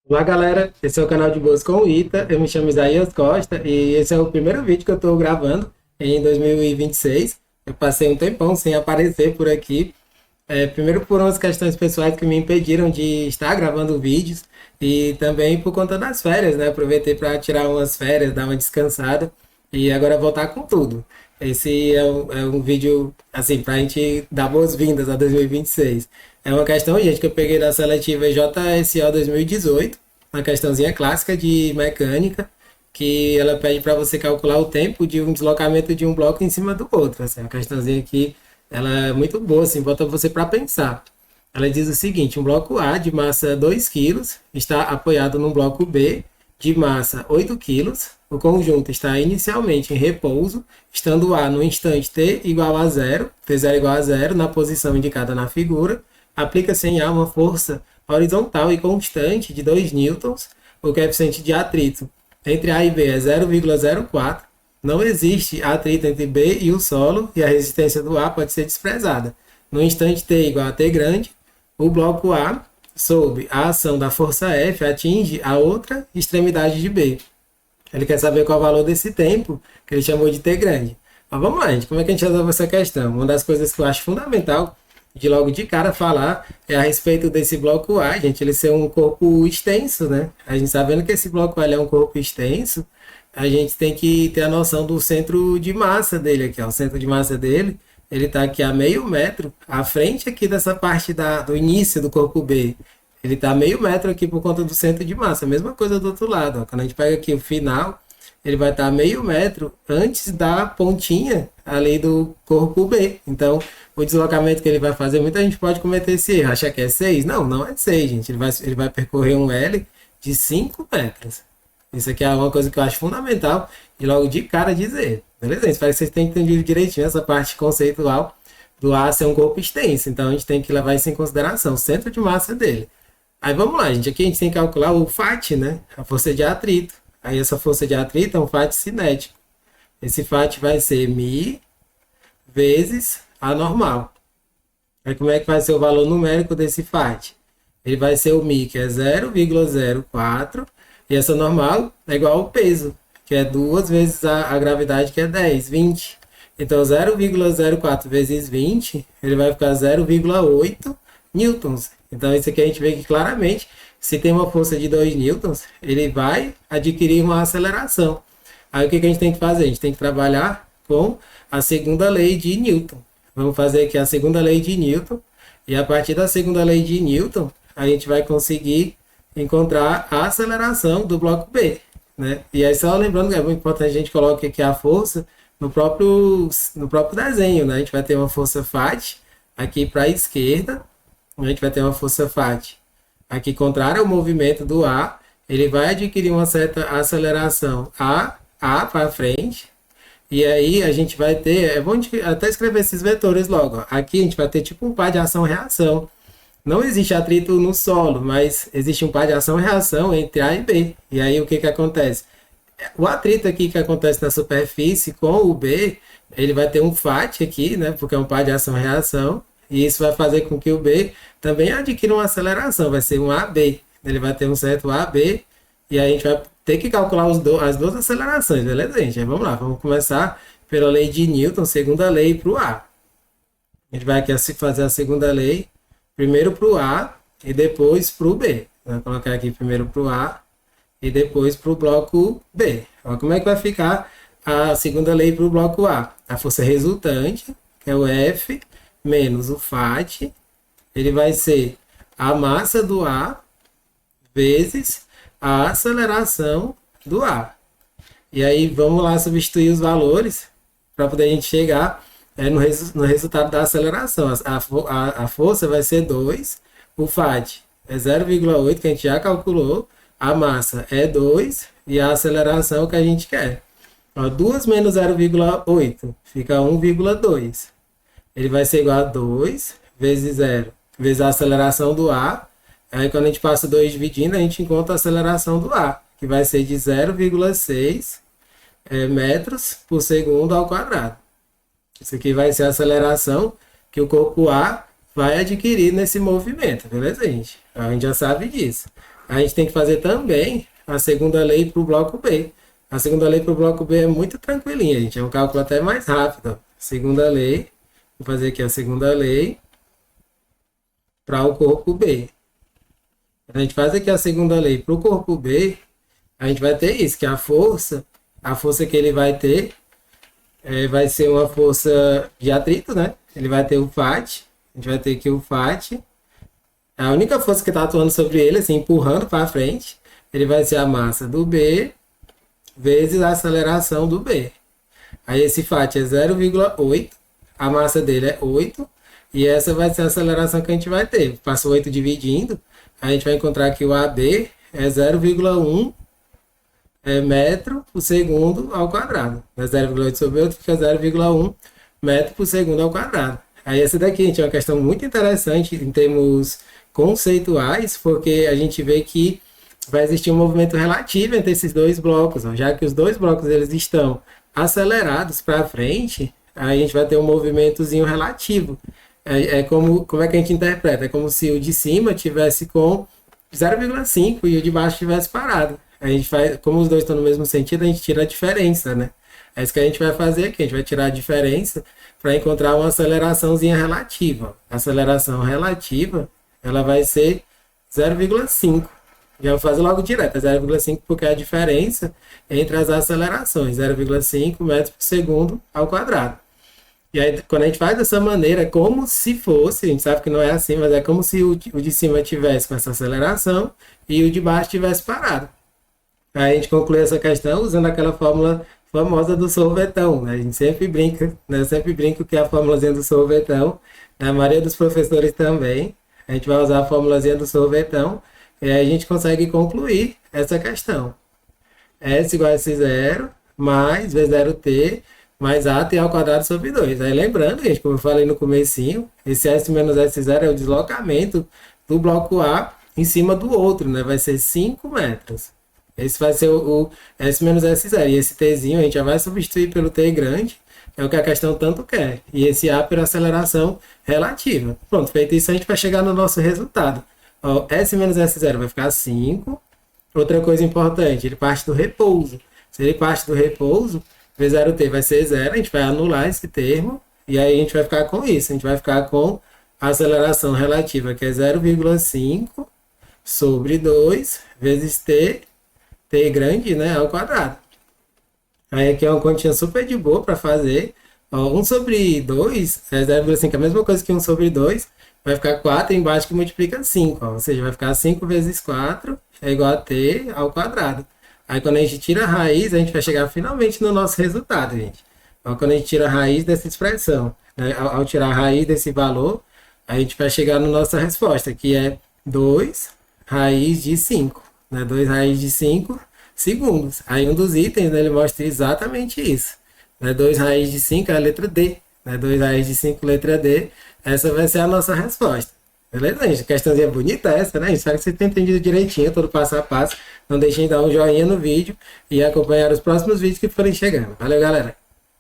Olá, galera. Esse é o canal de Boas com o Ita. Eu me chamo Isaías Costa e esse é o primeiro vídeo que eu estou gravando em 2026. Eu passei um tempão sem aparecer por aqui. Primeiro por umas questões pessoais que me impediram de estar gravando vídeos e também por conta das férias, né? Aproveitei para tirar umas férias, dar uma descansada e agora voltar com tudo. Esse é um vídeo, assim, para a gente dar boas-vindas a 2026. É uma questão, gente, que eu peguei da seletiva JSO 2018, uma questãozinha clássica de mecânica, que ela pede para você calcular o tempo de um deslocamento de um bloco em cima do outro. Assim, uma questãozinha que ela é muito boa, assim, bota você para pensar. Ela diz o seguinte: um bloco A de massa 2 quilos está apoiado num bloco B de massa 8 quilos. O conjunto está inicialmente em repouso, estando A no instante t igual a zero, t0 igual a zero, na posição indicada na figura. Aplica-se em A uma força horizontal e constante de 2 newtons. O coeficiente de atrito entre A e B é 0,04. Não existe atrito entre B e o solo e a resistência do A pode ser desprezada. No instante t igual a t grande, o bloco A, sob a ação da força F, atinge a outra extremidade de B. Ele quer saber qual é o valor desse tempo, que ele chamou de t grande. Mas vamos lá, gente. Como é que a gente resolve essa questão? Uma das coisas que eu acho fundamental de logo de cara falar é a respeito desse bloco A, gente, ele ser um corpo extenso, né? A gente sabendo que esse bloco A é um corpo extenso, a gente tem que ter a noção do centro de massa dele aqui, ó. O centro de massa dele, ele está aqui a meio metro, à frente aqui dessa parte do início do corpo B. Ele está a meio metro aqui por conta do centro de massa. Mesma coisa do outro lado, ó. Quando a gente pega aqui o final, ele vai estar a meio metro antes da pontinha ali do corpo B. Então, o deslocamento que ele vai fazer, muita gente pode cometer esse erro. Acha que é 6? Não, não é 6, gente. Ele vai percorrer um L de 5 metros. Isso aqui é uma coisa que eu acho fundamental e logo de cara dizer. Beleza? Espero que vocês tenham entendido direitinho essa parte conceitual do A ser um corpo extenso. Então, a gente tem que levar isso em consideração, o centro de massa dele. Aí vamos lá, gente. Aqui a gente tem que calcular o FAT, né? A força de atrito. Aí essa força de atrito é um FAT cinético. Esse FAT vai ser μ vezes a normal. Aí como é que vai ser o valor numérico desse FAT? Ele vai ser o μ, que é 0,04, e essa normal é igual ao peso, que é 2 vezes a gravidade, que é 10, 20. Então 0,04 vezes 20, ele vai ficar 0,8 newtons. Então isso aqui a gente vê que claramente, se tem uma força de 2 newtons, ele vai adquirir uma aceleração. Aí o que a gente tem que fazer? A gente tem que trabalhar com a segunda lei de Newton. Vamos fazer aqui a segunda lei de Newton. E a partir da segunda lei de Newton, a gente vai conseguir encontrar a aceleração do bloco B. Né? E aí só lembrando que é muito importante a gente coloque aqui a força no próprio desenho. Né? A gente vai ter uma força FAT aqui para a esquerda. A gente vai ter uma força FAT aqui contrária ao movimento do A. Ele vai adquirir uma certa aceleração A para frente. E aí a gente vai ter, é bom até escrever esses vetores logo. Ó. Aqui a gente vai ter tipo um par de ação-reação. Não existe atrito no solo, mas existe um par de ação-reação entre A e B. E aí o que acontece? O atrito aqui que acontece na superfície com o B, ele vai ter um FAT aqui, né? Porque é um par de ação-reação. E isso vai fazer com que o B também adquira uma aceleração. Vai ser um AB. Ele vai ter um certo AB. E aí a gente vai ter que calcular as duas acelerações, beleza, gente? Aí vamos lá, vamos começar pela lei de Newton, segunda lei para o A. A gente vai aqui fazer a segunda lei, primeiro para o A e depois para o B. Vou colocar aqui primeiro para o A e depois para o bloco B. Olha como é que vai ficar a segunda lei para o bloco A. A força resultante, que é o F, menos o FAT, ele vai ser a massa do A vezes a aceleração do A. E aí vamos lá substituir os valores para poder a gente chegar no resultado da aceleração. A força vai ser 2, o FAT é 0,8 que a gente já calculou, a massa é 2 e a aceleração que a gente quer. Ó, 2 menos 0,8 fica 1,2. Ele vai ser igual a 2 vezes 0 vezes a aceleração do A. Aí quando a gente passa 2 dividindo, a gente encontra a aceleração do A, que vai ser de 0,6 metros por segundo ao quadrado. Isso aqui vai ser a aceleração que o corpo A vai adquirir nesse movimento, beleza, gente? A gente já sabe disso. a gente tem que fazer também a segunda lei para o bloco B. A segunda lei para o bloco B é muito tranquilinha, gente. É um cálculo até mais rápido. Ó. Segunda lei, vou fazer aqui a segunda lei para o corpo B. A gente faz aqui a segunda lei para o corpo B, a gente vai ter isso, que a força que ele vai ter vai ser uma força de atrito, né? Ele vai ter o FAT, a gente vai ter aqui o FAT. A única força que está atuando sobre ele, assim, empurrando para frente, ele vai ser a massa do B vezes a aceleração do B. Aí esse FAT é 0,8, a massa dele é 8, e essa vai ser a aceleração que a gente vai ter. Passa 8 dividindo, a gente vai encontrar que o AB é 0,1 metro por segundo ao quadrado. 0,8 sobre 8 fica 0,1 metro por segundo ao quadrado. Aí essa daqui, gente, é uma questão muito interessante em termos conceituais, porque a gente vê que vai existir um movimento relativo entre esses dois blocos, ó. Já que os dois blocos eles estão acelerados para frente, a gente vai ter um movimentozinho relativo. Como é que a gente interpreta? É como se o de cima tivesse com 0,5 e o de baixo tivesse parado. A gente faz, como os dois estão no mesmo sentido, a gente tira a diferença, né? É isso que a gente vai fazer aqui. A gente vai tirar a diferença para encontrar uma aceleraçãozinha relativa. A aceleração relativa, ela vai ser 0,5. Já vou fazer logo direto, é 0,5 porque é a diferença entre as acelerações, 0,5 metros por segundo ao quadrado. E aí, quando a gente faz dessa maneira, é como se fosse, a gente sabe que não é assim, mas é como se o de cima tivesse com essa aceleração e o de baixo tivesse parado. Aí a gente conclui essa questão usando aquela fórmula famosa do sorvetão, né? A gente sempre brinca, né? Eu sempre brinco que é a fórmulazinha do sorvetão, a maioria dos professores também, a gente vai usar a fórmulazinha do sorvetão, e aí a gente consegue concluir essa questão. S igual a S0 mais V0t mais AT ao quadrado sobre 2. Aí lembrando, gente, como eu falei no comecinho, esse S menos S0 é o deslocamento do bloco A em cima do outro, né? Vai ser 5 metros. Esse vai ser o S menos S0. E esse Tzinho a gente já vai substituir pelo T grande, é o que a questão tanto quer. E esse A pela aceleração relativa. Pronto, feito isso, a gente vai chegar no nosso resultado. Ó, S menos S0 vai ficar 5. Outra coisa importante, ele parte do repouso. Se ele parte do repouso, V0t vai ser 0, a gente vai anular esse termo, e aí a gente vai ficar com isso. A gente vai ficar com a aceleração relativa, que é 0,5 sobre 2 vezes t grande, né, ao quadrado. Aí aqui é uma continha super de boa para fazer. Ó, 1 sobre 2 é 0,5, a mesma coisa que 1 sobre 2, vai ficar 4 embaixo que multiplica 5, ó, ou seja, vai ficar 5 vezes 4 é igual a t ao quadrado. Aí quando a gente tira a raiz, a gente vai chegar finalmente no nosso resultado, gente. Ó, quando a gente tira a raiz dessa expressão, né, ao tirar a raiz desse valor, a gente vai chegar na nossa resposta, que é 2 raiz de 5, né, 2 raiz de 5 segundos. Aí um dos itens, né, ele mostra exatamente isso. Né, 2 raiz de 5 é a letra D. Né, 2 raiz de 5, letra D. Essa vai ser a nossa resposta. Beleza, gente? Questãozinha bonita essa, né? Espero que você tenha entendido direitinho, todo passo a passo. Não deixem de dar um joinha no vídeo e acompanhar os próximos vídeos que forem chegando. Valeu, galera!